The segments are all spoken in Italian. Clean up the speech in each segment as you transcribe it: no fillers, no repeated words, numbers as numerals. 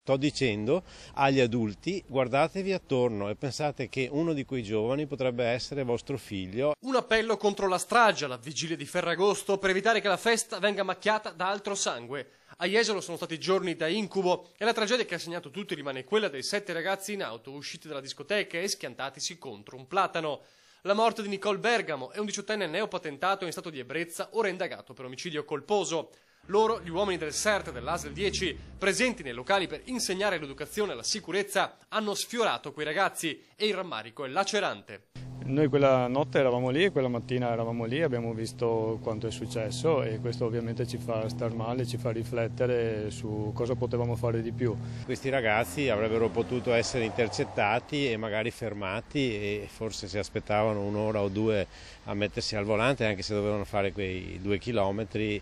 Sto dicendo agli adulti: guardatevi attorno e pensate che uno di quei giovani potrebbe essere vostro figlio. Un appello contro la strage alla vigilia di Ferragosto per evitare che la festa venga macchiata da altro sangue. A Jesolo sono stati giorni da incubo e la tragedia che ha segnato tutti rimane quella dei 7 ragazzi in auto usciti dalla discoteca e schiantatisi contro un platano. La morte di Nicole Bergamo e un 18enne neopatentato in stato di ebbrezza, ora indagato per omicidio colposo. Loro, gli uomini del CERT dell'ASL 10, presenti nei locali per insegnare l'educazione e la sicurezza, hanno sfiorato quei ragazzi e il rammarico è lacerante. Noi quella notte eravamo lì, quella mattina eravamo lì, abbiamo visto quanto è successo e questo ovviamente ci fa star male, ci fa riflettere su cosa potevamo fare di più. Questi ragazzi avrebbero potuto essere intercettati e magari fermati e forse si aspettavano un'ora o due a mettersi al volante, anche se dovevano fare quei 2 chilometri.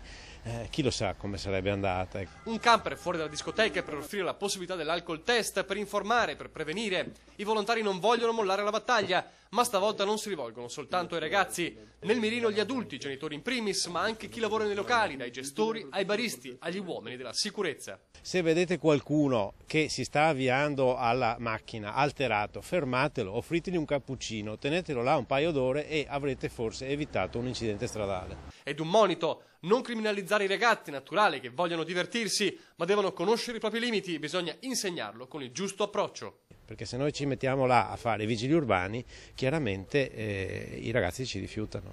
Chi lo sa come sarebbe andata. Un camper fuori dalla discoteca per offrire la possibilità dell'alcol test, per informare, per prevenire. I volontari non vogliono mollare la battaglia, ma stavolta non si rivolgono soltanto ai ragazzi. Nel mirino gli adulti, i genitori in primis, ma anche chi lavora nei locali, dai gestori ai baristi, agli uomini della sicurezza. Se vedete qualcuno che si sta avviando alla macchina alterato, fermatelo, offritegli un cappuccino, tenetelo là un paio d'ore e avrete forse evitato un incidente stradale. Ed un monito: non criminalizzare i ragazzi, naturale che vogliono divertirsi, ma devono conoscere i propri limiti, bisogna insegnarlo con il giusto approccio. Perché se noi ci mettiamo là a fare vigili urbani, chiaramente i ragazzi ci rifiutano.